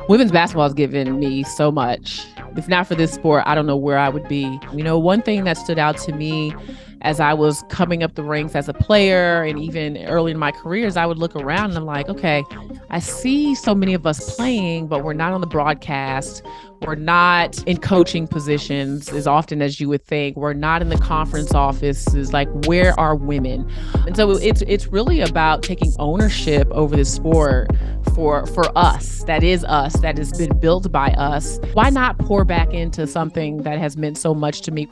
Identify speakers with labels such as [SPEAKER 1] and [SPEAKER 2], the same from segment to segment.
[SPEAKER 1] Women's basketball has given me so much. If not for this sport, I don't know where I would be. One thing that stood out to me as I was coming up the ranks as a player and even early in my career is I would look around and I'm like, okay, I see so many of us playing, but we're not on the broadcast. We're not in coaching positions as often as you would think. We're not in the conference offices. Like, where are women? And so it's really about taking ownership over this sport for us. That is us. That has been built by us. Why not pour back into something that has meant so much to me?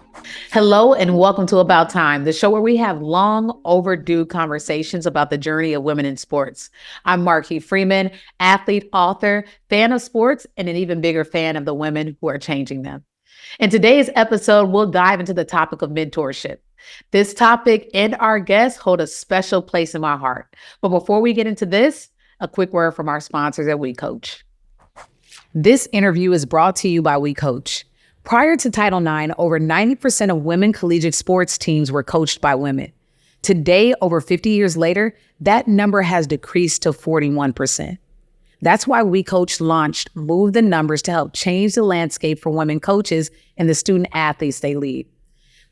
[SPEAKER 2] Hello and welcome to About Time, the show where we have long overdue conversations about the journey of women in sports. I'm Marquis Freeman, athlete, author, fan of sports, and an even bigger fan of the women who are changing them. In today's episode, we'll dive into the topic of mentorship. This topic and our guests hold a special place in my heart. But before we get into this, a quick word from our sponsors at WeCOACH. This interview is brought to you by WeCOACH. Prior to Title IX, over 90% of women collegiate sports teams were coached by women. Today, over 50 years later, that number has decreased to 41%. That's why WeCOACH launched Move the Numbers to help change the landscape for women coaches and the student athletes they lead.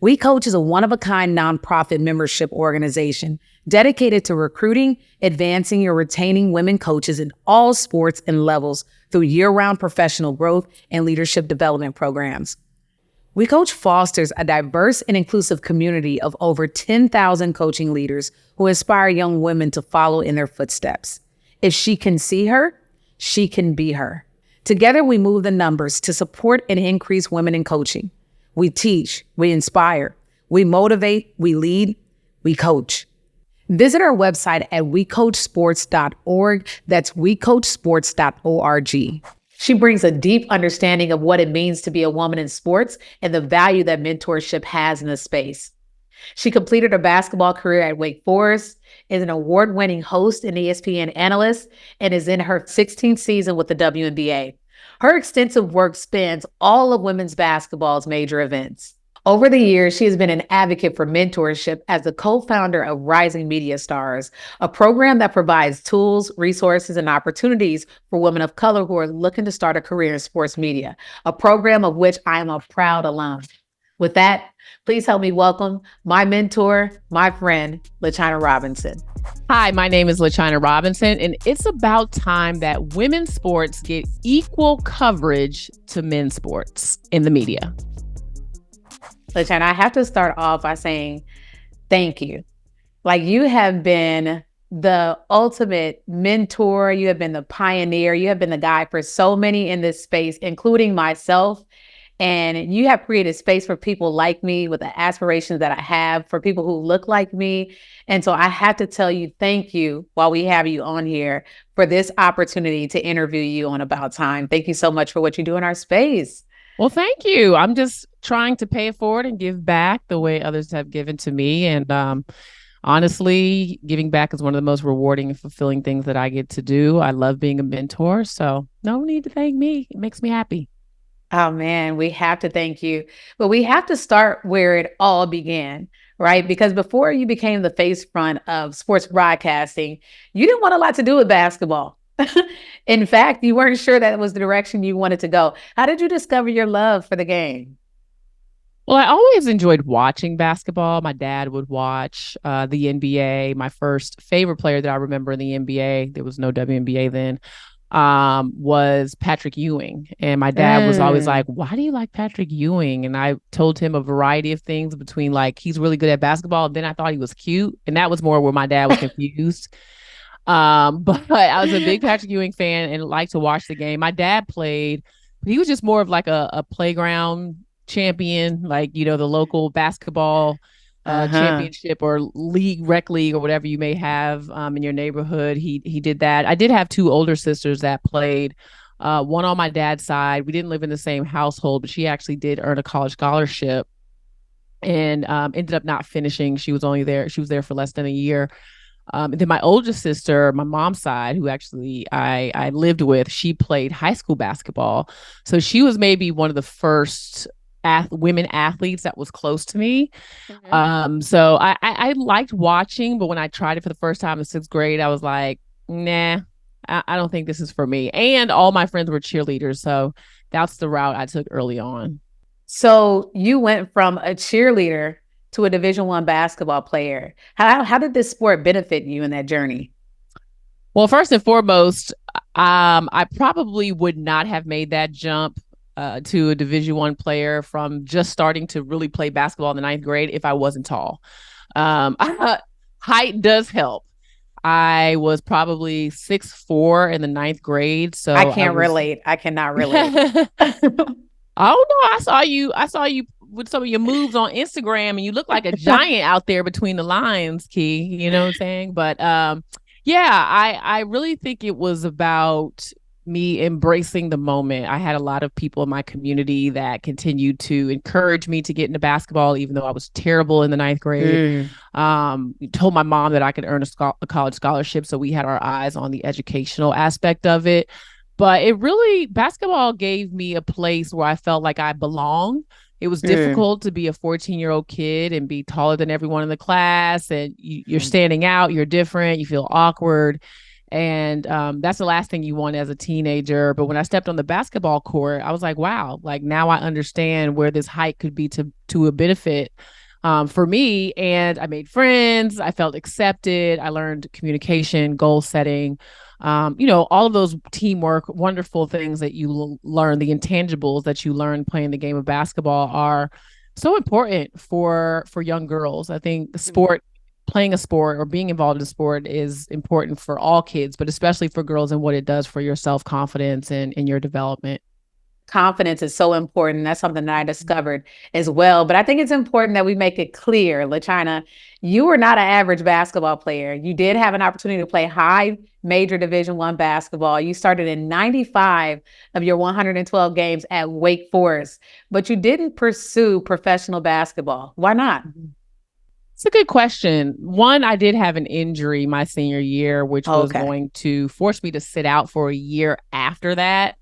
[SPEAKER 2] WeCOACH is a one-of-a-kind nonprofit membership organization dedicated to recruiting, advancing, and retaining women coaches in all sports and levels through year-round professional growth and leadership development programs. WeCOACH fosters a diverse and inclusive community of over 10,000 coaching leaders who inspire young women to follow in their footsteps. If she can see her, she can be her. Together, we move the numbers to support and increase women in coaching. We teach, we inspire, we motivate, we lead, we coach. Visit our website at wecoachsports.org. That's wecoachsports.org. She brings a deep understanding of what it means to be a woman in sports and the value that mentorship has in the space. She completed her basketball career at Wake Forest, is an award-winning host and ESPN analyst, and is in her 16th season with the WNBA. Her extensive work spans all of women's basketball's major events. Over the years, she has been an advocate for mentorship as the co-founder of Rising Media Stars, a program that provides tools, resources, and opportunities for women of color who are looking to start a career in sports media, a program of which I am a proud alum. With that, please help me welcome my mentor, my friend, LaChina Robinson.
[SPEAKER 1] Hi, my name is LaChina Robinson, and it's about time that women's sports get equal coverage to men's sports in the media.
[SPEAKER 2] LaChina, I have to start off by saying thank you. Like, you have been the ultimate mentor. You have been the pioneer. You have been the guy for so many in this space, including myself. And you have created space for people like me with the aspirations that I have, for people who look like me. And so I have to tell you, thank you while we have you on here for this opportunity to interview you on About Time. Thank you so much for what you do in our space.
[SPEAKER 1] Well, thank you. I'm just trying to pay it forward and give back the way others have given to me. And honestly, giving back is one of the most rewarding and fulfilling things that I get to do. I love being a mentor. So no need to thank me. It makes me happy.
[SPEAKER 2] Oh man, we have to thank you. But we have to start where it all began, right? Because before you became the face front of sports broadcasting, you didn't want a lot to do with basketball. In fact, you weren't sure that was the direction you wanted to go. How did you discover your love for the game?
[SPEAKER 1] Well, I always enjoyed watching basketball. My dad would watch the NBA. My first favorite player that I remember in the NBA, there was no WNBA then, was Patrick Ewing. And my dad was always like, why do you like Patrick Ewing? And I told him a variety of things between, like, he's really good at basketball. And then I thought he was cute. And that was more where my dad was confused. But I was a big Patrick Ewing fan and liked to watch the game. My dad played, but he was just more of like a playground champion, like, the local basketball championship or rec league or whatever you may have in your neighborhood. He did that. I did have two older sisters that played, one on my dad's side. We didn't live in the same household, but she actually did earn a college scholarship and ended up not finishing. She was there for less than a year. And then my oldest sister, my mom's side, who actually I lived with, she played high school basketball. So she was maybe one of the first women athletes that was close to me. So I liked watching, but when I tried it for the first time in sixth grade, I was like, nah, I don't think this is for me. And all my friends were cheerleaders. So that's the route I took early on.
[SPEAKER 2] So you went from a cheerleader to a Division I basketball player. How did this sport benefit you in that journey?
[SPEAKER 1] Well, first and foremost, I probably would not have made that jump to a Division I player from just starting to really play basketball in the ninth grade if I wasn't tall. Um, height does help. I was probably 6'4" in the ninth grade,
[SPEAKER 2] I
[SPEAKER 1] so I
[SPEAKER 2] can't
[SPEAKER 1] was.
[SPEAKER 2] relate. I cannot relate.
[SPEAKER 1] Oh no, I saw you. I saw you with some of your moves on Instagram, and you look like a giant out there between the lines, Key. You know what I'm saying? But yeah, I really think it was about me embracing the moment. I had a lot of people in my community that continued to encourage me to get into basketball, even though I was terrible in the ninth grade.
[SPEAKER 2] Mm.
[SPEAKER 1] Told my mom that I could earn a college scholarship, so we had our eyes on the educational aspect of it. But it really, basketball gave me a place where I felt like I belonged. It was
[SPEAKER 2] Mm.
[SPEAKER 1] difficult to be a 14-year-old kid and be taller than everyone in the class. And you're standing out, you're different, you feel awkward. And that's the last thing you want as a teenager. But when I stepped on the basketball court, I was like, wow, like now I understand where this height could be to a benefit for me. And I made friends. I felt accepted. I learned communication, goal setting, all of those teamwork, wonderful things that you learn, the intangibles that you learn playing the game of basketball are so important for young girls. I think the sport, playing a sport or being involved in sport is important for all kids, but especially for girls and what it does for your self-confidence and your development.
[SPEAKER 2] Confidence is so important. That's something that I discovered as well. But I think it's important that we make it clear, LaChina, you were not an average basketball player. You did have an opportunity to play high major Division I basketball. You started in 95 of your 112 games at Wake Forest, but you didn't pursue professional basketball. Why not?
[SPEAKER 1] It's a good question. One, I did have an injury my senior year, which was
[SPEAKER 2] Okay.
[SPEAKER 1] going to force me to sit out for a year after that.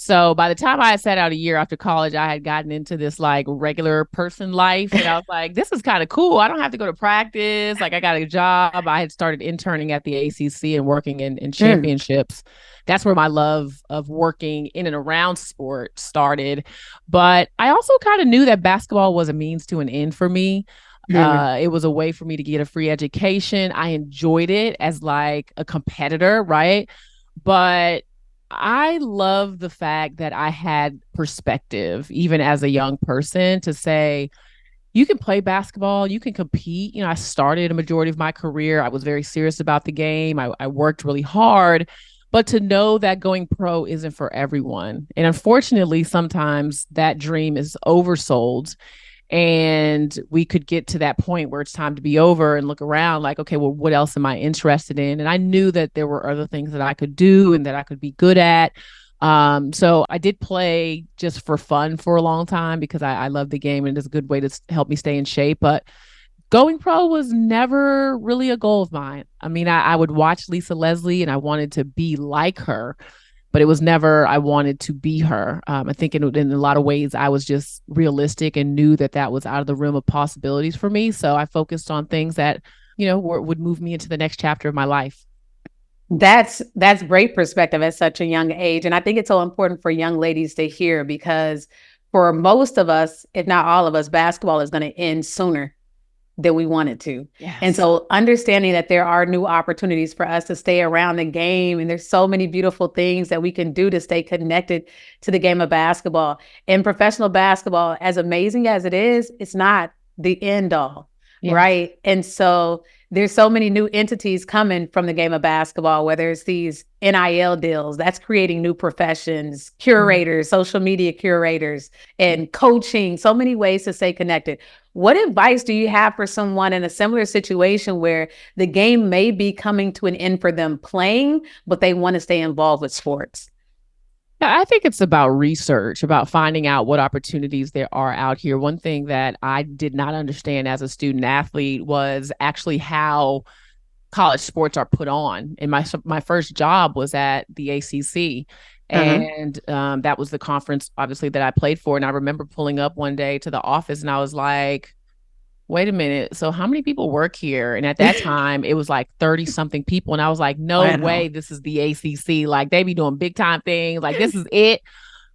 [SPEAKER 1] So by the time I had sat out a year after college, I had gotten into this like regular person life. And I was like, this is kind of cool. I don't have to go to practice. Like I got a job. I had started interning at the ACC and working in
[SPEAKER 2] Mm.
[SPEAKER 1] championships. That's where my love of working in and around sport started. But I also kind of knew that basketball was a means to an end for me.
[SPEAKER 2] Mm.
[SPEAKER 1] It was a way for me to get a free education. I enjoyed it as like a competitor, right? But I love the fact that I had perspective, even as a young person, to say, you can play basketball, you can compete. I started a majority of my career. I was very serious about the game. I worked really hard, but to know that going pro isn't for everyone. And unfortunately, sometimes that dream is oversold and we could get to that point where it's time to be over and look around like, okay, well, what else am I interested in? And I knew that there were other things that I could do and that I could be good at. So I did play just for fun for a long time because I love the game and it's a good way to help me stay in shape. But going pro was never really a goal of mine. I mean, I would watch Lisa Leslie and I wanted to be like her, but it was never I wanted to be her. I think in a lot of ways I was just realistic and knew that that was out of the realm of possibilities for me. So I focused on things that would move me into the next chapter of my life.
[SPEAKER 2] That's great perspective at such a young age. And I think it's so important for young ladies to hear because for most of us, if not all of us, basketball is going to end sooner than we wanted to. And
[SPEAKER 1] Yes.
[SPEAKER 2] so understanding that there are new opportunities for us to stay around the game and there's so many beautiful things that we can do to stay connected to the game of basketball. And professional basketball, as amazing as it is, it's not the end all,
[SPEAKER 1] Yes.
[SPEAKER 2] right? And so there's so many new entities coming from the game of basketball, whether it's these NIL deals, that's creating new professions,
[SPEAKER 1] Mm.
[SPEAKER 2] curators, social media curators, and coaching, so many ways to stay connected. What advice do you have for someone in a similar situation where the game may be coming to an end for them playing, but they want to stay involved with sports?
[SPEAKER 1] Yeah, I think it's about research, about finding out what opportunities there are out here. One thing that I did not understand as a student athlete was actually how college sports are put on. And my first job was at the ACC.
[SPEAKER 2] Uh-huh.
[SPEAKER 1] And that was the conference, obviously, that I played for. And I remember pulling up one day to the office and I was like, wait a minute. So how many people work here? And at that time, it was like 30 something people. And I was like, no way,
[SPEAKER 2] Wow.
[SPEAKER 1] this is the ACC. Like they be doing big time things. Like this is it.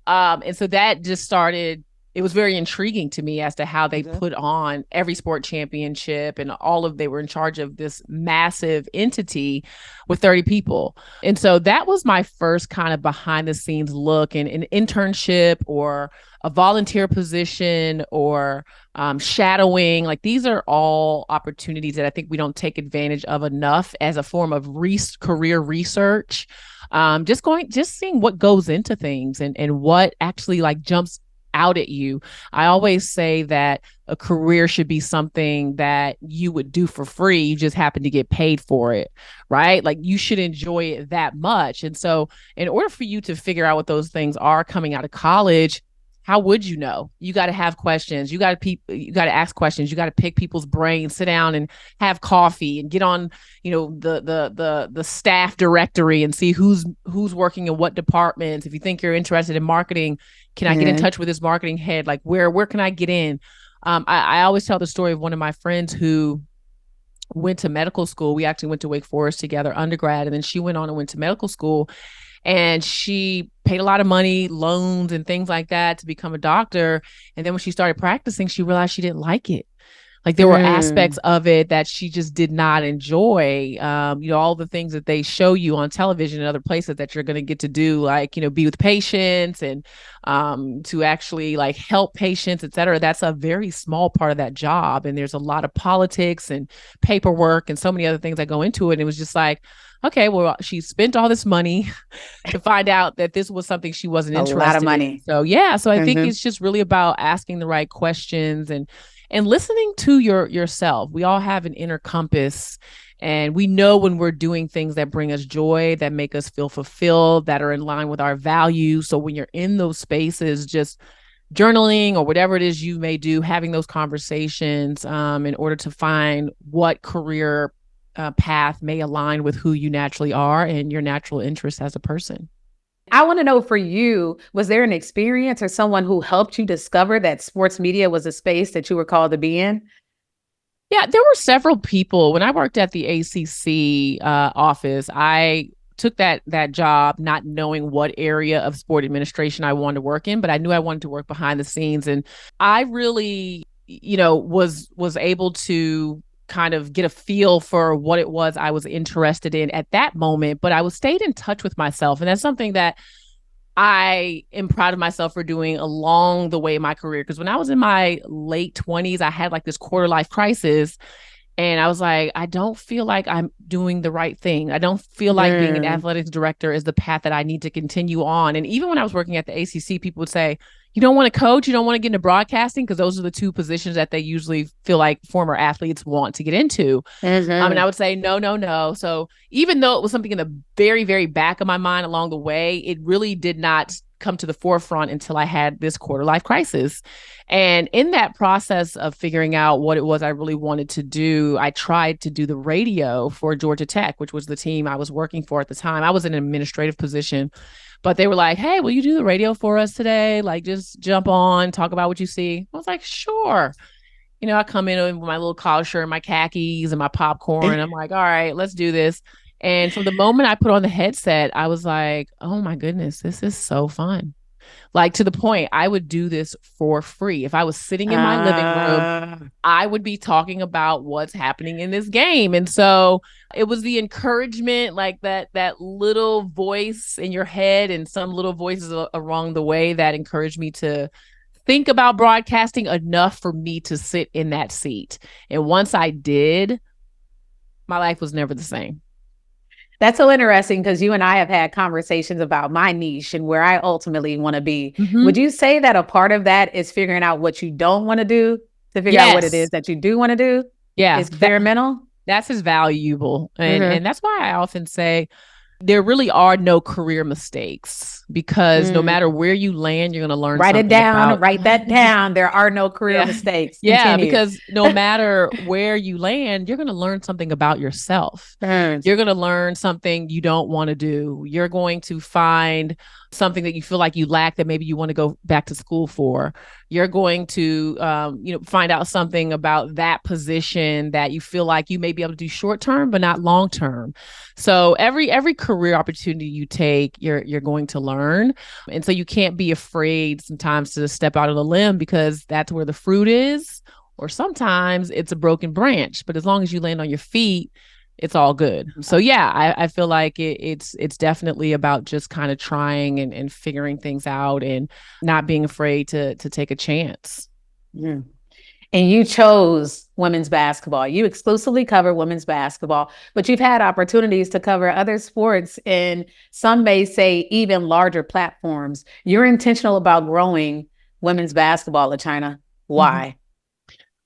[SPEAKER 1] And so that just started, it was very intriguing to me as to how they put on every sport championship and they were in charge of this massive entity with 30 people. And so that was my first kind of behind the scenes look in an internship or a volunteer position or shadowing. Like these are all opportunities that I think we don't take advantage of enough as a form of career research. Just seeing what goes into things and what actually like jumps out at you. I always say that a career should be something that you would do for free. You just happen to get paid for it, right? Like you should enjoy it that much. And so in order for you to figure out what those things are coming out of college, how would you know? You got to have questions. You got to ask questions. You got to pick people's brains, sit down and have coffee and get on, the staff directory and see who's working in what departments. If you think you're interested in marketing, can I get in touch with this marketing head? Like where can I get in? I always tell the story of one of my friends who went to medical school. We actually went to Wake Forest together, undergrad, and then she went on and went to medical school. And she paid a lot of money, loans and things like that to become a doctor. And then when she started practicing, she realized she didn't like it. Like there were aspects of it that she just did not enjoy. All the things that they show you on television and other places that you're going to get to do, like, be with patients and to actually like help patients, et cetera. That's a very small part of that job. And there's a lot of politics and paperwork and so many other things that go into it. And it was just like, okay, well, she spent all this money to find out that this was something she wasn't interested in. A lot of money. So yeah. So I think it's just really about asking the right questions and listening to yourself. We all have an inner compass and we know when we're doing things that bring us joy, that make us feel fulfilled, that are in line with our values. So when you're in those spaces, just journaling or whatever it is you may do, having those conversations in order to find what career path may align with who you naturally are and your natural interests as a person.
[SPEAKER 2] I want to know for you, was there an experience or someone who helped you discover that sports media was a space that you were called to be in?
[SPEAKER 1] Yeah, there were several people. When I worked at the ACC office, I took that job not knowing what area of sport administration I wanted to work in, but I knew I wanted to work behind the scenes. And I really, was able to kind of get a feel for what it was I was interested in at that moment, but I stayed in touch with myself. And that's something that I am proud of myself for doing along the way in my career. Because when I was in my late 20s, I had like this quarter life crisis. And I was like, I don't feel like I'm doing the right thing. I don't feel like being an athletics director is the path that I need to continue on. And even when I was working at the ACC, people would say, you don't want to coach, you don't want to get into broadcasting, because those are the two positions that they usually feel like former athletes want to get into. And I would say, no. So even though it was something in the very, very back of my mind along the way, it really did not come to the forefront until I had this quarter life crisis. And in that process of figuring out what it was I really wanted to do, I tried to do the radio for Georgia Tech, which was the team I was working for at the time. I was in an administrative position, but they were like, hey, will you do the radio for us today? Like, just jump on, talk about what you see. I was like, sure. I come in with my little collar shirt, my khakis and my popcorn. I'm like, all right, let's do this. And from the moment I put on the headset, I was like, oh my goodness, this is so fun. Like, to the point I would do this for free. If I was sitting in my living room, I would be talking about what's happening in this game. And so it was the encouragement, like that little voice in your head and some little voices along the way that encouraged me to think about broadcasting enough for me to sit in that seat. And once I did, my life was never the same.
[SPEAKER 2] That's so interesting, because you and I have had conversations about my niche and where I ultimately want to be. Would you say that a part of that is figuring out what you don't want to do to figure out what it is that you do want to do?
[SPEAKER 1] Yeah.
[SPEAKER 2] Is experimental?
[SPEAKER 1] That's as valuable. And that's why I often say there really are no career mistakes, because no matter where you land, you're going to learn
[SPEAKER 2] Write
[SPEAKER 1] something
[SPEAKER 2] it down. Write that down. There are no career mistakes.
[SPEAKER 1] Yeah, because no matter where you land, you're going to learn something about yourself. You're going to learn something you don't want to do. You're going to find something that you feel like you lack that maybe you want to go back to school for. You're going to, find out something about that position that you feel like you may be able to do short term, but not long term. So every career opportunity you take, you're going to learn, and so you can't be afraid sometimes to step out of the limb because that's where the fruit is. Or sometimes it's a broken branch, but as long as you land on your feet, it's all good. So yeah, I feel like it's definitely about just kind of trying and figuring things out and not being afraid to take a chance.
[SPEAKER 2] Mm. And you chose women's basketball. You exclusively cover women's basketball, but you've had opportunities to cover other sports and some may say even larger platforms. You're intentional about growing women's basketball, LaChina.
[SPEAKER 1] Mm-hmm.
[SPEAKER 2] Why?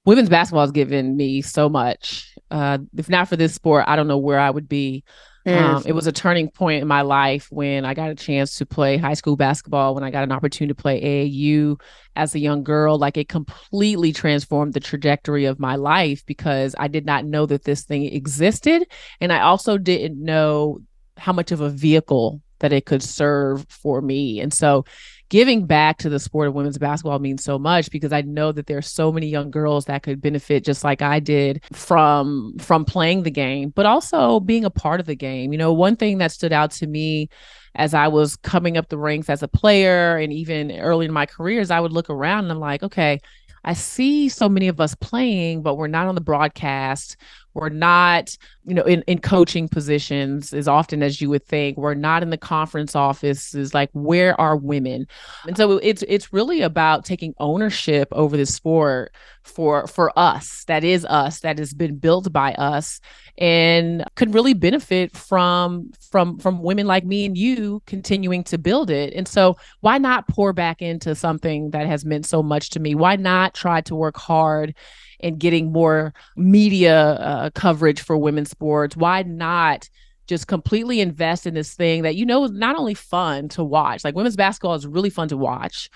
[SPEAKER 1] Women's basketball has given me so much. If not for this sport, I don't know where I would be.
[SPEAKER 2] Mm.
[SPEAKER 1] It was a turning point in my life when I got a chance to play high school basketball, when I got an opportunity to play AAU as a young girl. Like, it completely transformed the trajectory of my life because I did not know that this thing existed. And I also didn't know how much of a vehicle that it could serve for me. And so giving back to the sport of women's basketball means so much because I know that there are so many young girls that could benefit just like I did from playing the game, but also being a part of the game. One thing that stood out to me as I was coming up the ranks as a player and even early in my career is I would look around and I'm like, okay, I see so many of us playing, but we're not on the broadcast. We're not, in coaching positions as often as you would think. We're not in the conference offices. Like, where are women? And so it's really about taking ownership over this sport for us. That is us. That has been built by us, and could really benefit from women like me and you continuing to build it. And so why not pour back into something that has meant so much to me? Why not try to work hard and getting more media coverage for women's sports? Why not just completely invest in this thing that is not only fun to watch? Like, women's basketball is really fun to watch,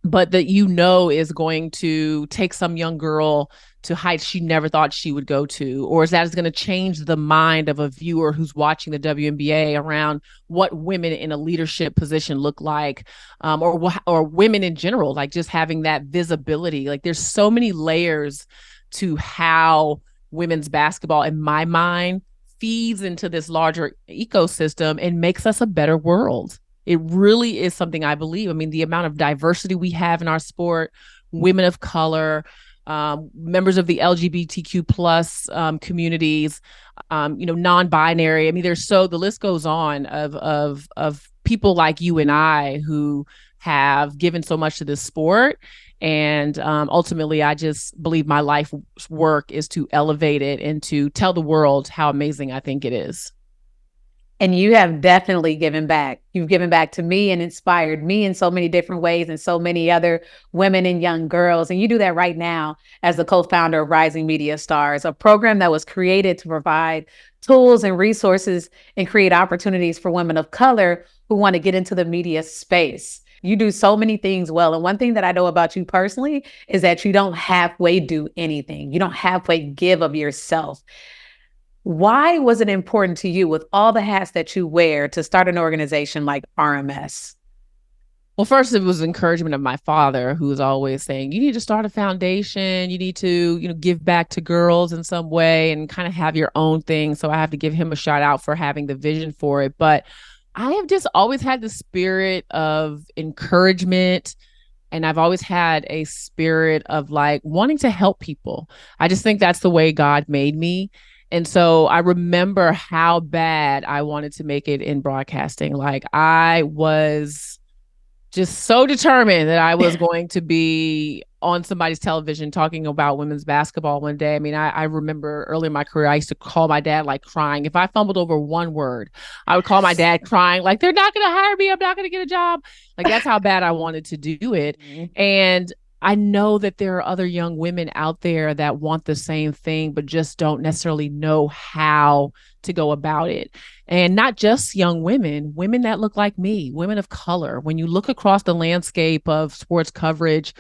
[SPEAKER 1] but that is going to take some young girl to heights she never thought she would go to, or is that is going to change the mind of a viewer who's watching the WNBA around what women in a leadership position look like, or women in general, like just having that visibility. Like, there's so many layers to how women's basketball, in my mind, feeds into this larger ecosystem and makes us a better world. It really is something I believe. I mean, the amount of diversity we have in our sport, women of color, members of the LGBTQ plus communities, non-binary. I mean, the list goes on of people like you and I who have given so much to this sport. And ultimately, I just believe my life's work is to elevate it and to tell the world how amazing I think it is.
[SPEAKER 2] And you have definitely given back. You've given back to me and inspired me in so many different ways, and so many other women and young girls. And you do that right now as the co-founder of Rising Media Stars, a program that was created to provide tools and resources and create opportunities for women of color who want to get into the media space. You do so many things well. And one thing that I know about you personally is that you don't halfway do anything. You don't halfway give of yourself. Why was it important to you, with all the hats that you wear, to start an organization like RMS?
[SPEAKER 1] Well, first, it was encouragement of my father, who was always saying, you need to start a foundation. You need to, give back to girls in some way and kind of have your own thing. So I have to give him a shout out for having the vision for it. But I have just always had the spirit of encouragement. And I've always had a spirit of like wanting to help people. I just think that's the way God made me. And so I remember how bad I wanted to make it in broadcasting. Like, I was just so determined that I was going to be on somebody's television talking about women's basketball one day. I mean, I remember early in my career, I used to call my dad like crying. If I fumbled over one word, I would call my dad crying, like, they're not going to hire me. I'm not going to get a job. Like, that's how bad I wanted to do it. And I know that there are other young women out there that want the same thing, but just don't necessarily know how to go about it. And not just young women, women that look like me, women of color. When you look across the landscape of sports coverage,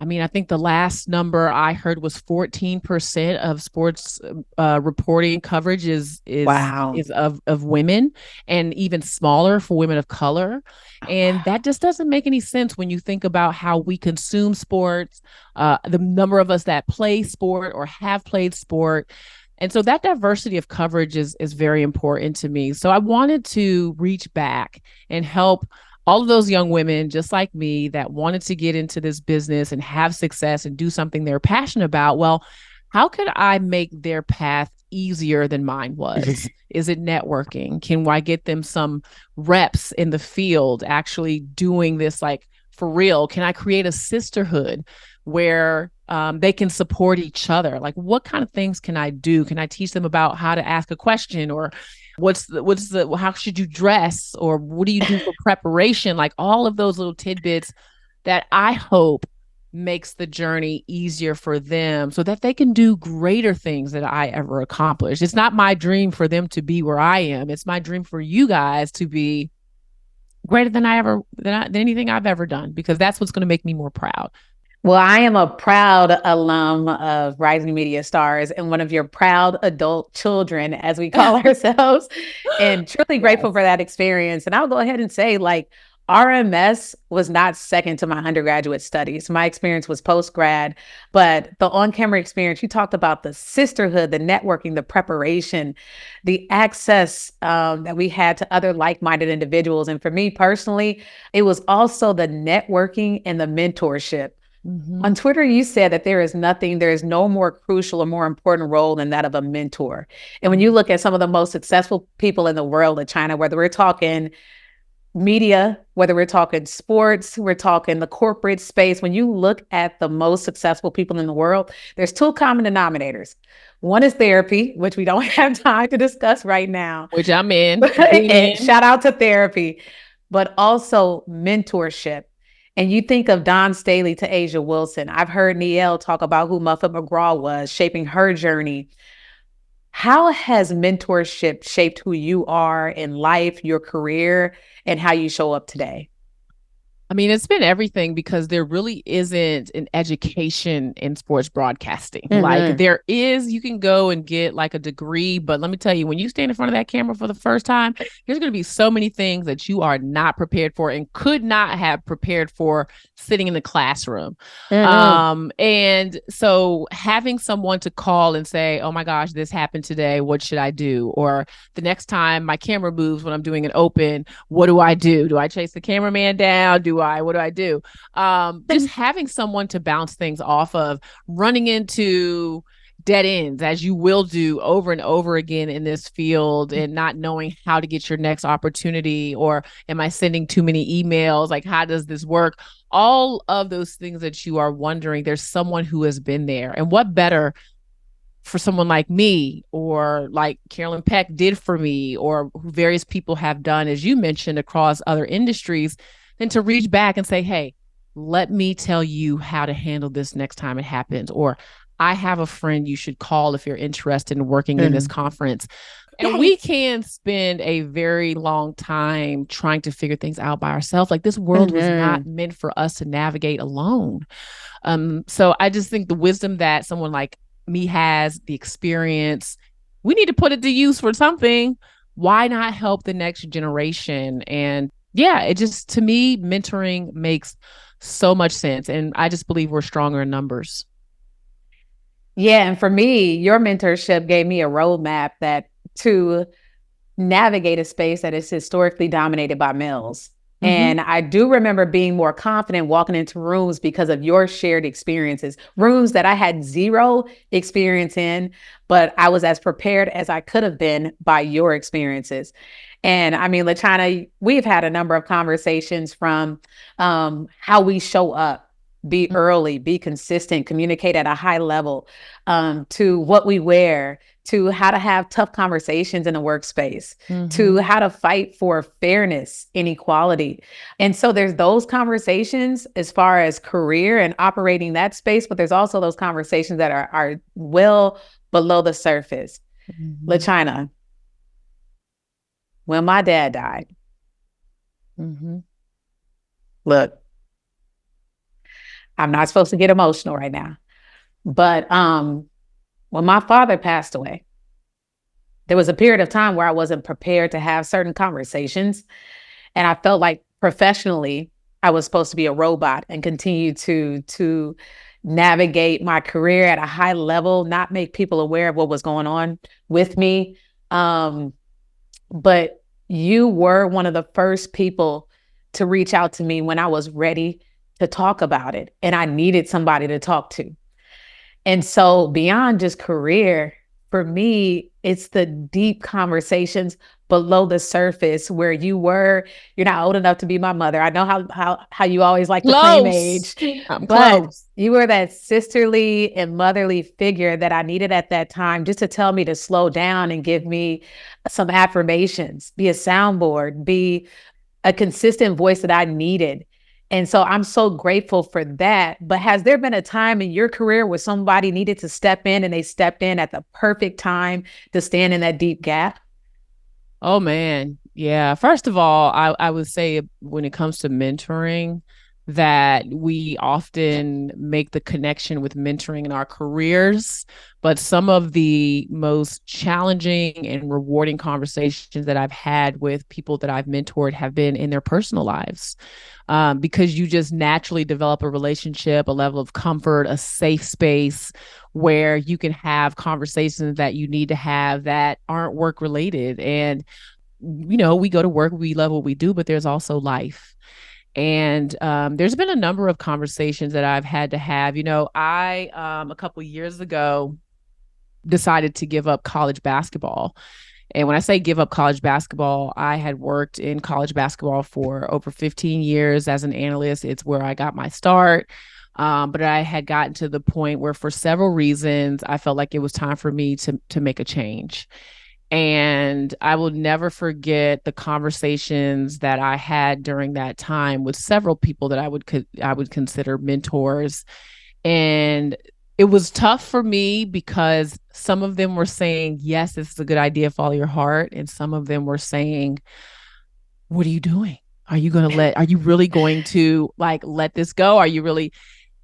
[SPEAKER 1] I mean, I think the last number I heard was 14% of sports reporting coverage
[SPEAKER 2] Wow.
[SPEAKER 1] is of women, and even smaller for women of color.
[SPEAKER 2] Oh,
[SPEAKER 1] And
[SPEAKER 2] wow.
[SPEAKER 1] that just doesn't make any sense when you think about how we consume sports, the number of us that play sport or have played sport. And so that diversity of coverage is very important to me. So I wanted to reach back and help all of those young women just like me that wanted to get into this business and have success and do something they're passionate about. Well, how could I make their path easier than mine was? Is it networking? Can I get them some reps in the field actually doing this like for real? Can I create a sisterhood where they can support each other? Like, what kind of things can I do? Can I teach them about how to ask a question, or what's the how should you dress, or what do you do for preparation? Like all of those little tidbits that I hope makes the journey easier for them so that they can do greater things that I ever accomplished. It's not my dream for them to be where I am. It's my dream for you guys to be greater than anything I've ever done, because that's what's going to make me more proud.
[SPEAKER 2] Well, I am a proud alum of Rising Media Stars and one of your proud adult children, as we call ourselves, and truly grateful
[SPEAKER 1] Yes.
[SPEAKER 2] for that experience. And I'll go ahead and say, like, RMS was not second to my undergraduate studies. My experience was post grad, but the on camera experience, you talked about the sisterhood, the networking, the preparation, the access that we had to other like minded individuals. And for me personally, it was also the networking and the mentorship.
[SPEAKER 1] Mm-hmm.
[SPEAKER 2] On Twitter, you said that there is no more crucial or more important role than that of a mentor. And when you look at some of the most successful people in the world, LaChina, whether we're talking media, whether we're talking sports, we're talking the corporate space, when you look at the most successful people in the world, there's two common denominators. One is therapy, which we don't have time to discuss right now.
[SPEAKER 1] Which I'm in, lean
[SPEAKER 2] And
[SPEAKER 1] in.
[SPEAKER 2] shout out to therapy, but also mentorship. And you think of Don Staley to Asia Wilson. I've heard Niele talk about who Muffet McGraw was, shaping her journey. How has mentorship shaped who you are in life, your career, and how you show up today?
[SPEAKER 1] I mean, it's been everything, because there really isn't an education in sports broadcasting. Like
[SPEAKER 2] Mm-hmm.
[SPEAKER 1] there is, you can go and get like a degree, but let me tell you, when you stand in front of that camera for the first time, there's going to be so many things that you are not prepared for and could not have prepared for sitting in the classroom.
[SPEAKER 2] Mm-hmm.
[SPEAKER 1] And so having someone to call and say, "Oh my gosh, this happened today. What should I do?" Or the next time my camera moves when I'm doing an open, what do I do? Do I chase the cameraman down? What do I do? Just having someone to bounce things off of, running into dead ends, as you will do over and over again in this field, and not knowing how to get your next opportunity, or am I sending too many emails? Like, how does this work? All of those things that you are wondering, there's someone who has been there. And what better for someone like me, or like Carolyn Peck did for me, or various people have done, as you mentioned, across other industries, than to reach back and say, "Hey, let me tell you how to handle this next time it happens," or "I have a friend you should call if you're interested in working in this
[SPEAKER 2] Mm-hmm.
[SPEAKER 1] conference." And we
[SPEAKER 2] Yes.
[SPEAKER 1] can spend a very long time trying to figure things out by ourselves. Like, this world was not
[SPEAKER 2] Mm-hmm.
[SPEAKER 1] meant for us to navigate alone. So I just think the wisdom that someone like me has, the experience, we need to put it to use for something. Why not help the next generation? And yeah, it just, to me, mentoring makes so much sense. And I just believe we're stronger in numbers.
[SPEAKER 2] Yeah, and for me, your mentorship gave me a roadmap that to navigate a space that is historically dominated by males.
[SPEAKER 1] Mm-hmm.
[SPEAKER 2] And I do remember being more confident walking into rooms because of your shared experiences, rooms that I had zero experience in, but I was as prepared as I could have been by your experiences. And I mean, LaChina, we've had a number of conversations from how we show up, be early, be consistent, communicate at a high level, to what we wear, to how to have tough conversations in a workspace, to
[SPEAKER 1] Mm-hmm.
[SPEAKER 2] how to fight for fairness and equality. And so there's those conversations as far as career and operating that space, but there's also those conversations that are well below the surface.
[SPEAKER 1] Mm-hmm.
[SPEAKER 2] LaChina, when my dad died,
[SPEAKER 1] Mm-hmm.
[SPEAKER 2] look, I'm not supposed to get emotional right now. But when my father passed away, there was a period of time where I wasn't prepared to have certain conversations. And I felt like professionally, I was supposed to be a robot and continue to navigate my career at a high level, not make people aware of what was going on with me. Um, but you were one of the first people to reach out to me when I was ready to talk about it. And I needed somebody to talk to. And so beyond just career, for me, it's the deep conversations below the surface where you're not old enough to be my mother. I know how you always like to claim
[SPEAKER 1] Close.
[SPEAKER 2] age,
[SPEAKER 1] I'm
[SPEAKER 2] but
[SPEAKER 1] close.
[SPEAKER 2] you were that sisterly and motherly figure that I needed at that time just to tell me to slow down and give me some affirmations, be a soundboard, be a consistent voice that I needed. And so I'm so grateful for that. But has there been a time in your career where somebody needed to step in and they stepped in at the perfect time to stand in that deep gap?
[SPEAKER 1] Oh man. Yeah. First of all, I would say when it comes to mentoring, that we often make the connection with mentoring in our careers, but some of the most challenging and rewarding conversations that I've had with people that I've mentored have been in their personal lives. Because you just naturally develop a relationship, a level of comfort, a safe space where you can have conversations that you need to have that aren't work related. And, we go to work, we love what we do, but there's also life. And there's been a number of conversations that I've had to have. I, a couple years ago, decided to give up college basketball. And when I say give up college basketball, I had worked in college basketball for over 15 years as an analyst. It's where I got my start. But I had gotten to the point where, for several reasons, I felt like it was time for me to make a change. And I will never forget the conversations that I had during that time with several people that I would consider mentors. And it was tough for me because some of them were saying, yes, this is a good idea, follow your heart. And some of them were saying, what are you doing? Are you really going to like let this go? Are you really?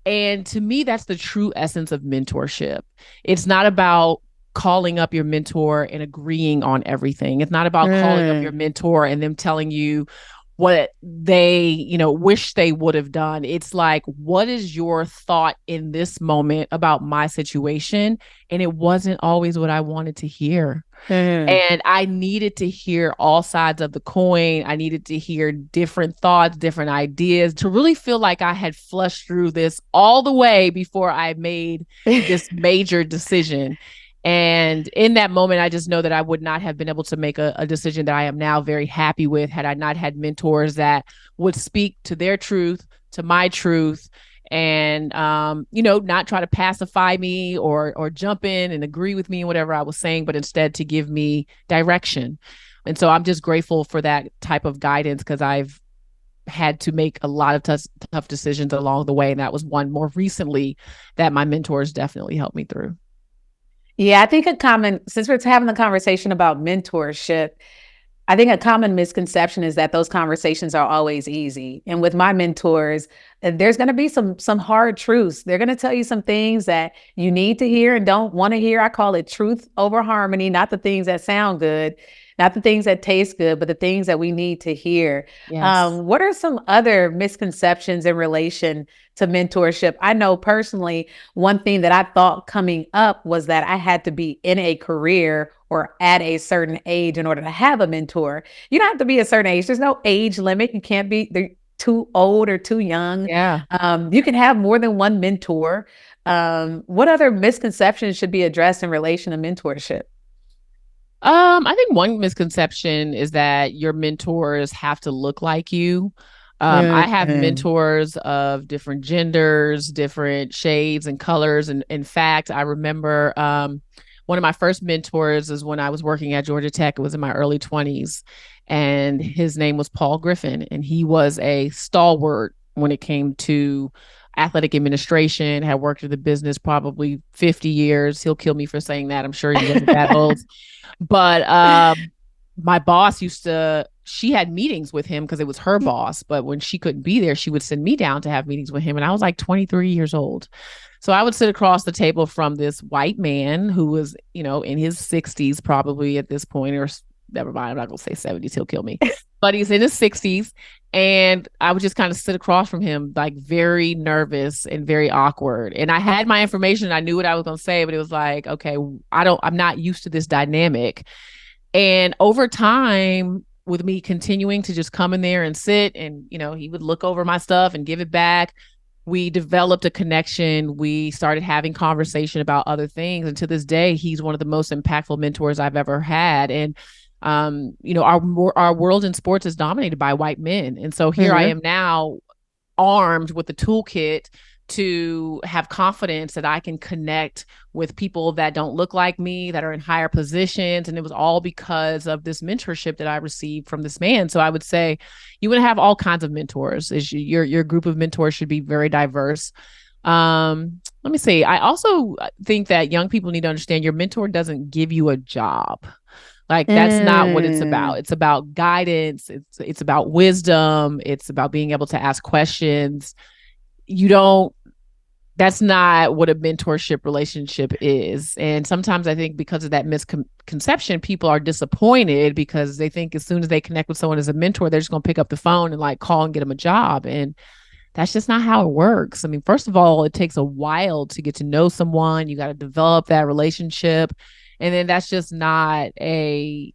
[SPEAKER 1] And to me, that's the true essence of mentorship. It's not about calling up your mentor and agreeing on everything. It's not about calling up your
[SPEAKER 2] Mm.
[SPEAKER 1] mentor and them telling you what they, wish they would have done. It's like, what is your thought in this moment about my situation? And it wasn't always what I wanted to hear.
[SPEAKER 2] Mm.
[SPEAKER 1] And I needed to hear all sides of the coin. I needed to hear different thoughts, different ideas to really feel like I had flushed through this all the way before I made this major decision. And in that moment, I just know that I would not have been able to make a decision that I am now very happy with had I not had mentors that would speak to their truth, to my truth, and not try to pacify me or jump in and agree with me and whatever I was saying, but instead to give me direction. And so I'm just grateful for that type of guidance because I've had to make a lot of tough decisions along the way. And that was one more recently that my mentors definitely helped me through.
[SPEAKER 2] Yeah, I think since we're having the conversation about mentorship, I think a common misconception is that those conversations are always easy. And with my mentors, there's going to be some hard truths. They're going to tell you some things that you need to hear and don't want to hear. I call it truth over harmony, not the things that sound good, not the things that taste good, but the things that we need to hear.
[SPEAKER 1] Yes.
[SPEAKER 2] What are some other misconceptions in relation to mentorship? I know personally, one thing that I thought coming up was that I had to be in a career or at a certain age in order to have a mentor. You don't have to be a certain age. There's no age limit. You can't be too old or too young.
[SPEAKER 1] Yeah.
[SPEAKER 2] You can have more than one mentor. What other misconceptions should be addressed in relation to mentorship?
[SPEAKER 1] I think one misconception is that your mentors have to look like you. I have
[SPEAKER 2] Mm.
[SPEAKER 1] mentors of different genders, different shades and colors. And in fact, I remember one of my first mentors is when I was working at Georgia Tech. It was in my early 20s. And his name was Paul Griffin. And he was a stalwart when it came to athletic administration, had worked in the business probably 50 years. He'll kill me for saying that. I'm sure he wasn't that old. But my boss used to she had meetings with him because it was her boss. But when she couldn't be there, she would send me down to have meetings with him. And I was like 23 years old. So I would sit across the table from this white man who was, in his 60s probably at this point, or never mind, I'm not going to say 70s, he'll kill me. But he's in his 60s. And I would just kind of sit across from him, like very nervous and very awkward. And I had my information. I knew what I was going to say, but it was like, okay, I'm not used to this dynamic. And over time, with me continuing to just come in there and sit and, he would look over my stuff and give it back. We developed a connection. We started having conversation about other things. And to this day, he's one of the most impactful mentors I've ever had. And, our world in sports is dominated by white men. And so here I am now armed with the toolkit to have confidence that I can connect with people that don't look like me, that are in higher positions. And it was all because of this mentorship that I received from this man. So I would say you would have all kinds of mentors. Your group of mentors should be very diverse. Let me see. I also think that young people need to understand your mentor doesn't give you a job. Like that's not what it's about. It's about guidance. It's about wisdom. It's about being able to ask questions. That's not what a mentorship relationship is. And sometimes I think because of that misconception, people are disappointed because they think as soon as they connect with someone as a mentor, they're just going to pick up the phone and like call and get them a job. And that's just not how it works. I mean, first of all, it takes a while to get to know someone. You got to develop that relationship. And then that's just not an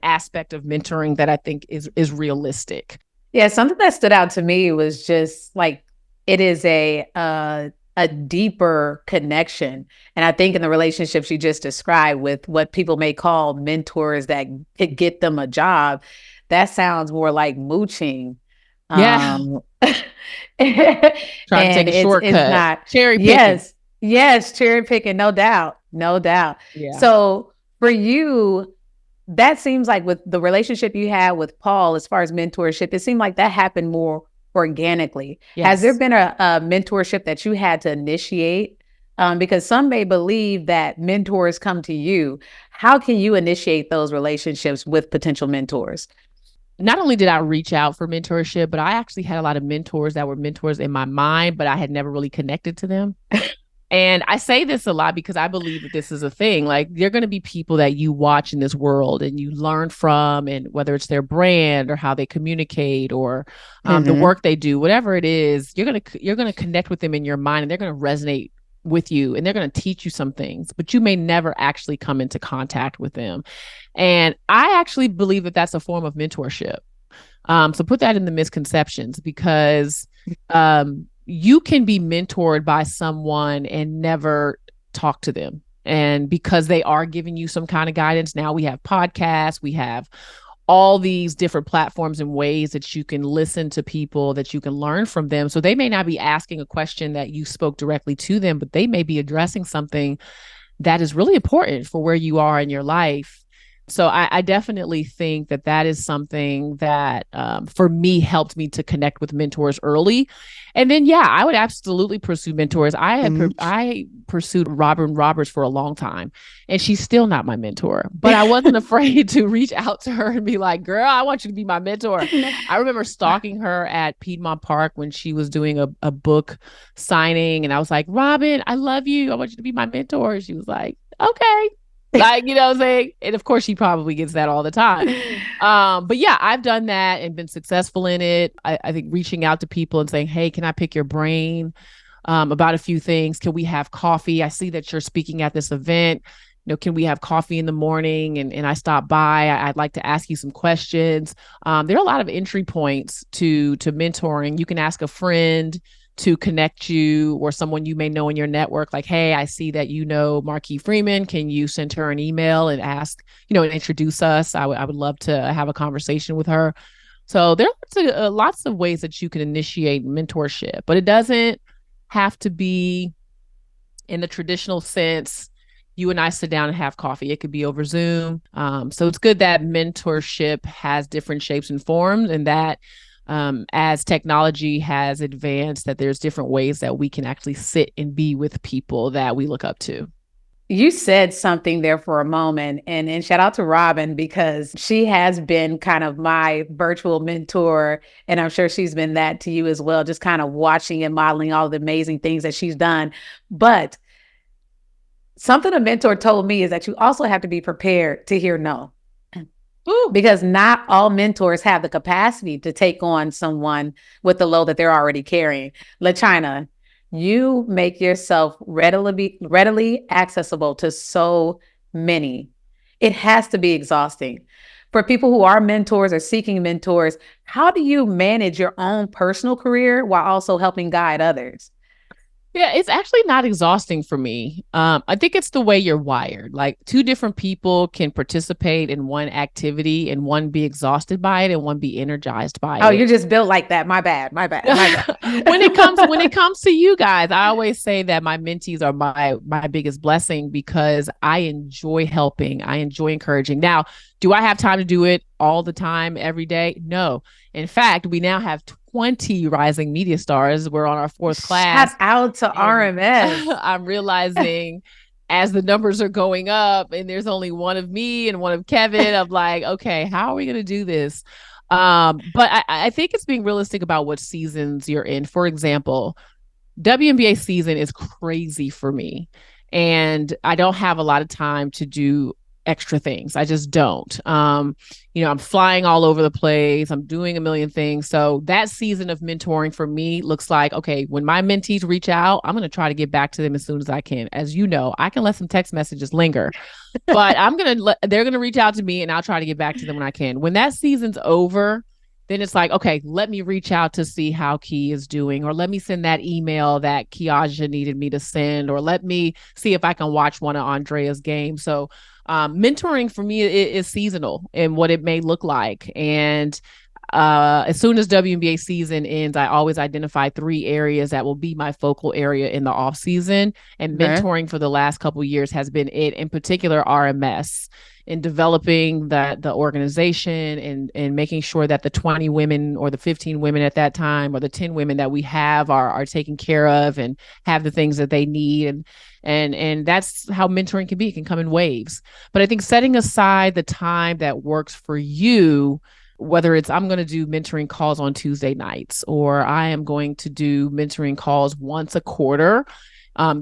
[SPEAKER 1] aspect of mentoring that I think is realistic.
[SPEAKER 2] Yeah, something that stood out to me was just like it is a deeper connection. And I think in the relationships you just described with what people may call mentors that get them a job, that sounds more like mooching.
[SPEAKER 1] Yeah. Trying to take a shortcut.
[SPEAKER 2] It's not
[SPEAKER 1] cherry picking.
[SPEAKER 2] Yes, cherry picking, no doubt. No doubt. Yeah. So for you, that seems like with the relationship you had with Paul, as far as mentorship, it seemed like that happened more organically. Yes. Has there been a mentorship that you had to initiate? Because some may believe that mentors come to you. How can you initiate those relationships with potential mentors?
[SPEAKER 1] Not only did I reach out for mentorship, but I actually had a lot of mentors that were mentors in my mind, but I had never really connected to them. And I say this a lot because I believe that this is a thing. Like, there are going to be people that you watch in this world and you learn from, and whether it's their brand or how they communicate or the work they do, whatever it is, you're going to connect with them in your mind, and they're going to resonate with you, and they're going to teach you some things, but you may never actually come into contact with them. And I actually believe that that's a form of mentorship. So put that in the misconceptions, because you can be mentored by someone and never talk to them. And because they are giving you some kind of guidance, now we have podcasts, we have all these different platforms and ways that you can listen to people, that you can learn from them. So they may not be asking a question that you spoke directly to them, but they may be addressing something that is really important for where you are in your life. So I definitely think that that is something that for me helped me to connect with mentors early. And then, yeah, I would absolutely pursue mentors. I pursued Robin Roberts for a long time, and she's still not my mentor, but I wasn't afraid to reach out to her and be like, girl, I want you to be my mentor. I remember stalking her at Piedmont Park when she was doing a book signing. And I was like, Robin, I love you. I want you to be my mentor. She was like, okay. Like, you know what I'm saying? And of course, she probably gets that all the time. But yeah, I've done that and been successful in it. I think reaching out to people and saying, hey, can I pick your brain about a few things? Can we have coffee? I see that you're speaking at this event. Can we have coffee in the morning? And I stop by. I'd like to ask you some questions. There are a lot of entry points to mentoring. You can ask a friend to connect you, or someone you may know in your network, like, hey, I see that you know Marquis Freeman. Can you send her an email and ask, and introduce us? I would love to have a conversation with her. So there are lots of ways that you can initiate mentorship, but it doesn't have to be in the traditional sense. You and I sit down and have coffee. It could be over Zoom. So it's good that mentorship has different shapes and forms, and that as technology has advanced, that there's different ways that we can actually sit and be with people that we look up to.
[SPEAKER 2] You said something there for a moment, and shout out to Robin because she has been kind of my virtual mentor, and I'm sure she's been that to you as well, just kind of watching and modeling all the amazing things that she's done. But something a mentor told me is that you also have to be prepared to hear no.
[SPEAKER 1] Ooh.
[SPEAKER 2] Because not all mentors have the capacity to take on someone with the load that they're already carrying. LaChina, you make yourself readily accessible to so many. It has to be exhausting. For people who are mentors or seeking mentors, how do you manage your own personal career while also helping guide others?
[SPEAKER 1] Yeah, it's actually not exhausting for me. I think it's the way you're wired. Like two different people can participate in one activity and one be exhausted by it and one be energized by
[SPEAKER 2] Oh, you're
[SPEAKER 1] it.
[SPEAKER 2] just built like that. My bad. My bad. My
[SPEAKER 1] When
[SPEAKER 2] bad.
[SPEAKER 1] it comes to you guys, I always say that my mentees are my biggest blessing because I enjoy helping. I enjoy encouraging. Now, do I have time to do it all the time every day? No. In fact, we now have 20 rising media stars. We're on our fourth
[SPEAKER 2] Shout
[SPEAKER 1] class.
[SPEAKER 2] out to
[SPEAKER 1] And
[SPEAKER 2] RMS.
[SPEAKER 1] I'm realizing as the numbers are going up and there's only one of me and one of Kevin, I'm like, okay, how are we going to do this? But I think it's being realistic about what seasons you're in. For example, WNBA season is crazy for me. And I don't have a lot of time to do extra things. I just don't. I'm flying all over the place. I'm doing a million things. So that season of mentoring for me looks like, okay, when my mentees reach out, I'm going to try to get back to them as soon as I can. As you know, I can let some text messages linger, but they're going to reach out to me and I'll try to get back to them when I can. When that season's over, then it's like, okay, let me reach out to see how Key is doing, or let me send that email that Kiaja needed me to send, or let me see if I can watch one of Andrea's games. So mentoring for me is seasonal in what it may look like. And as soon as WNBA season ends, I always identify 3 areas that will be my focal area in the off season. And
[SPEAKER 2] Okay.
[SPEAKER 1] mentoring for the last couple of years has been it, in particular RMS, in developing the organization and making sure that the 20 women or the 15 women at that time or the 10 women that we have are taken care of and have the things that they need. And that's how mentoring can be. It can come in waves. But I think setting aside the time that works for you, whether it's I'm going to do mentoring calls on Tuesday nights, or I am going to do mentoring calls once a quarter.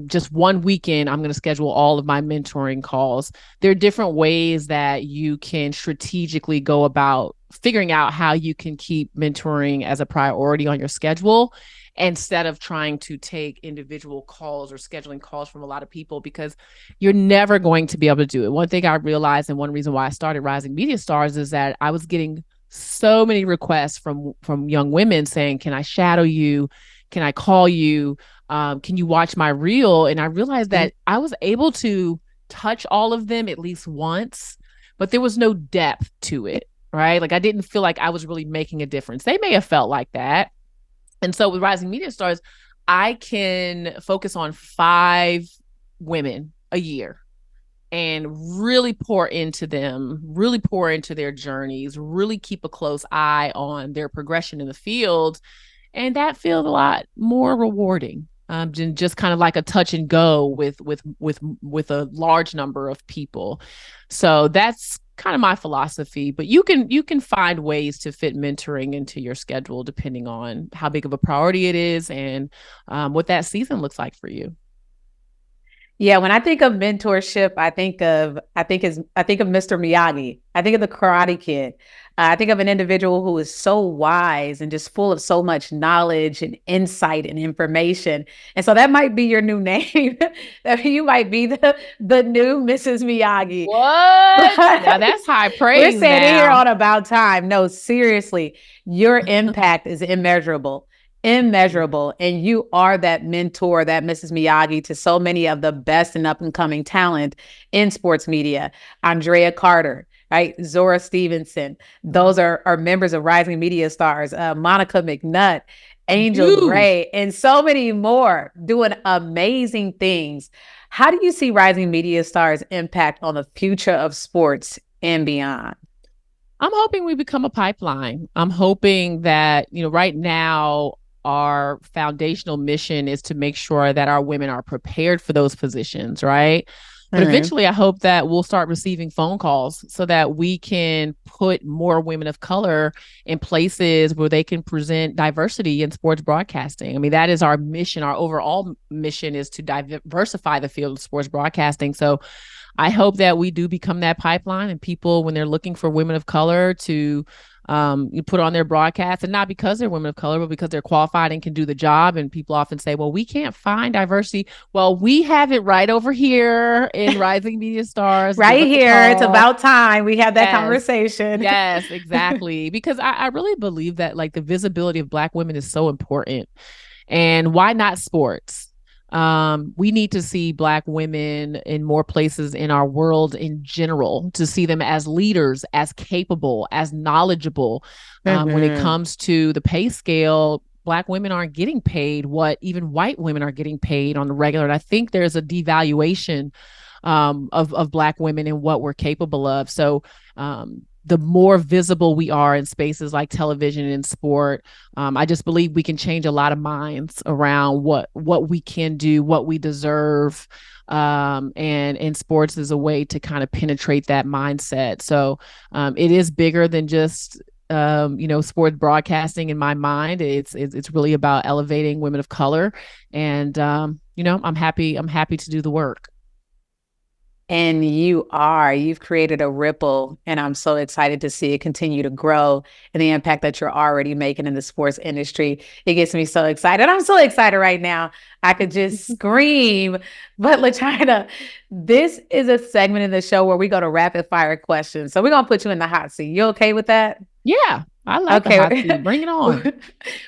[SPEAKER 1] Just one weekend, I'm going to schedule all of my mentoring calls. There are different ways that you can strategically go about figuring out how you can keep mentoring as a priority on your schedule instead of trying to take individual calls or scheduling calls from a lot of people, because you're never going to be able to do it. One thing I realized, and one reason why I started Rising Media Stars, is that I was getting so many requests from young women saying, can I shadow you? Can I call you? Can you watch my reel? And I realized that I was able to touch all of them at least once, but there was no depth to it, right? Like I didn't feel like I was really making a difference. They may have felt like that. And so with Rising Media Stars, I can focus on 5 women a year and really pour into them, really pour into their journeys, really keep a close eye on their progression in the field. And that feels a lot more rewarding. Just kind of like a touch and go with a large number of people. So that's kind of my philosophy. But you can find ways to fit mentoring into your schedule depending on how big of a priority it is and what that season looks like for you.
[SPEAKER 2] Yeah, when I think of mentorship, I think of Mr. Miyagi. I think of the Karate Kid. I think of an individual who is so wise and just full of so much knowledge and insight and information. And so that might be your new name. That you might be the new Mrs. Miyagi.
[SPEAKER 1] What? Now
[SPEAKER 2] But
[SPEAKER 1] that's high
[SPEAKER 2] we're
[SPEAKER 1] praise
[SPEAKER 2] standing here
[SPEAKER 1] now.
[SPEAKER 2] on About Time. No, seriously, your impact is immeasurable, immeasurable. And you are that mentor, that Mrs. Miyagi to so many of the best and up and coming talent in sports media. Andrea Carter, right? Zora Stevenson. Those are members of Rising Media Stars. Monica McNutt, Angel
[SPEAKER 1] You.
[SPEAKER 2] Gray, and so many more doing amazing things. How do you see Rising Media Stars impact on the future of sports and beyond?
[SPEAKER 1] I'm hoping we become a pipeline. I'm hoping that, right now, our foundational mission is to make sure that our women are prepared for those positions, right? But eventually, I hope that we'll start receiving phone calls so that we can put more women of color in places where they can present diversity in sports broadcasting. I mean, that is our mission. Our overall mission is to diversify the field of sports broadcasting. So I hope that we do become that pipeline, and people, when they're looking for women of color to you put on their broadcast, and not because they're women of color, but because they're qualified and can do the job. And people often say, well, we can't find diversity. Well, we have it right over here in Rising Media Stars.
[SPEAKER 2] Right here. It's about time we have that conversation.
[SPEAKER 1] Yes, exactly. Because I really believe that like the visibility of Black women is so important. And why not sports? We need to see Black women in more places in our world in general, to see them as leaders, as capable, as knowledgeable. When it comes to the pay scale, Black women aren't getting paid what even white women are getting paid on the regular. And I think there's a devaluation of Black women and what we're capable of. So the more visible we are in spaces like television and sport, I just believe we can change a lot of minds around what we can do, what we deserve. And sports is a way to kind of penetrate that mindset. So it is bigger than just sports broadcasting in my mind. It's really about elevating women of color. And I'm happy to do the work.
[SPEAKER 2] And you've created a ripple, and I'm so excited to see it continue to grow and the impact that you're already making in the sports industry. It gets me so excited. I'm so excited right now. I could just scream. But LaChina, this is a segment in the show where we go to rapid fire questions. So we're going to put you in the hot seat. You okay with that?
[SPEAKER 1] Yeah, I like the hot seat. Bring it on.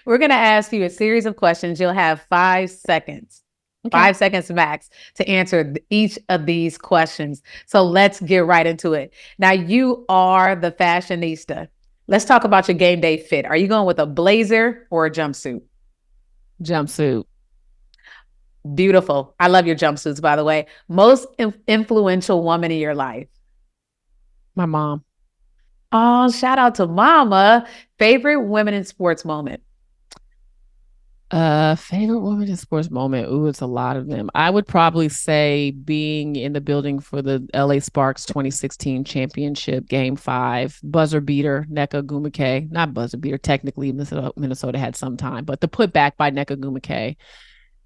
[SPEAKER 2] We're going to ask you a series of questions. You'll have 5 seconds. Okay. 5 seconds max to answer each of these questions. So let's get right into it. Now, you are the fashionista. Let's talk about your game day fit. Are you going with a blazer or a jumpsuit?
[SPEAKER 1] Jumpsuit.
[SPEAKER 2] Beautiful. I love your jumpsuits, by the way. Most influential woman in your life?
[SPEAKER 1] My mom.
[SPEAKER 2] Oh, shout out to mama. Favorite women in sports moment?
[SPEAKER 1] Favorite woman in sports moment. Ooh, it's a lot of them. I would probably say being in the building for the LA Sparks 2016 championship game 5, buzzer beater, Nneka Ogwumike. Not buzzer beater, technically Minnesota had some time, but the putback by Nneka Ogwumike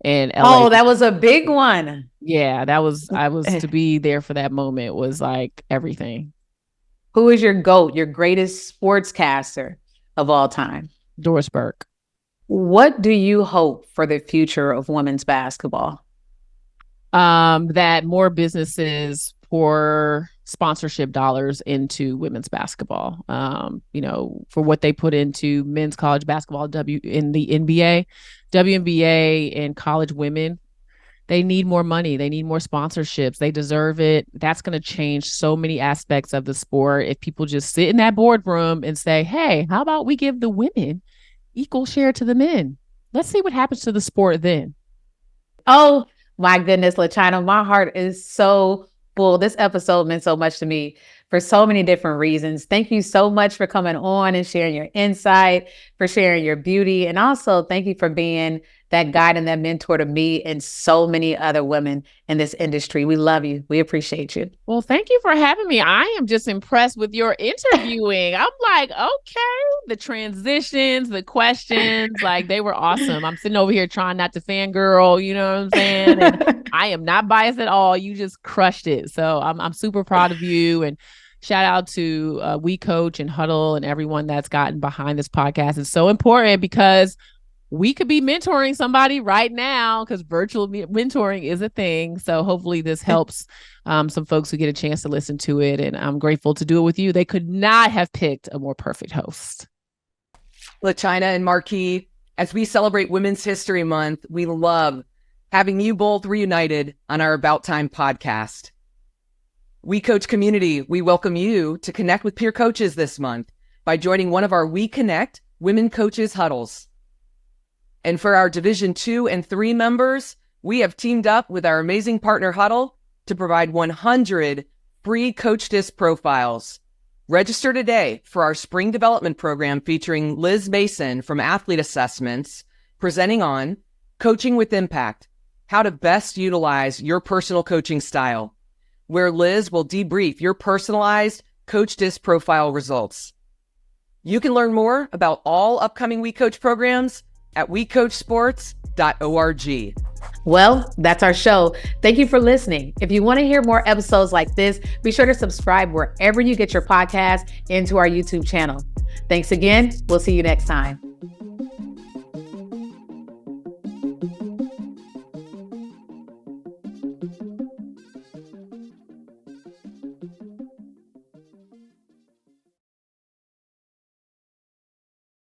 [SPEAKER 1] and LA.
[SPEAKER 2] Oh, that was a big one.
[SPEAKER 1] Yeah, I was to be there for that moment was like everything.
[SPEAKER 2] Who is your GOAT, your greatest sportscaster of all time?
[SPEAKER 1] Doris Burke.
[SPEAKER 2] What do you hope for the future of women's basketball?
[SPEAKER 1] That more businesses pour sponsorship dollars into women's basketball. For what they put into men's college basketball, in the NBA, WNBA, and college women, they need more money. They need more sponsorships. They deserve it. That's going to change so many aspects of the sport if people just sit in that boardroom and say, hey, how about we give the women equal share to the men? Let's see what happens to the sport then.
[SPEAKER 2] Oh my goodness, LaChina, my heart is so full. This episode meant so much to me for so many different reasons. Thank you so much for coming on and sharing your insight, for sharing your beauty. And also thank you for being that guide and that mentor to me and so many other women in this industry. We love you. We appreciate you.
[SPEAKER 1] Well, thank you for having me. I am just impressed with your interviewing. I'm like, okay, the transitions, the questions, like they were awesome. I'm sitting over here trying not to fangirl, you know what I'm saying? And I am not biased at all. You just crushed it. So I'm super proud of you. And shout out to WeCOACH and Hudl and everyone that's gotten behind this podcast. It's so important because we could be mentoring somebody right now because virtual mentoring is a thing. So hopefully this helps some folks who get a chance to listen to it. And I'm grateful to do it with you. They could not have picked a more perfect host.
[SPEAKER 3] LaChina and Marquis, as we celebrate Women's History Month, we love having you both reunited on our About Time podcast. WeCOACH community, we welcome you to connect with peer coaches this month by joining one of our We Connect Women Coaches Hudls. And for our Division 2 and 3 members, we have teamed up with our amazing partner Hudl to provide 100 free Coach Disc profiles. Register today for our spring development program featuring Liz Mason from Athlete Assessments, presenting on Coaching with Impact, how to best utilize your personal coaching style. where Liz will debrief your personalized Coach Disc profile results. You can learn more about all upcoming WeCOACH programs at wecoachsports.org.
[SPEAKER 2] Well, that's our show. Thank you for listening. If you want to hear more episodes like this, be sure to subscribe wherever you get your podcast and to our YouTube channel. Thanks again. We'll see you next time.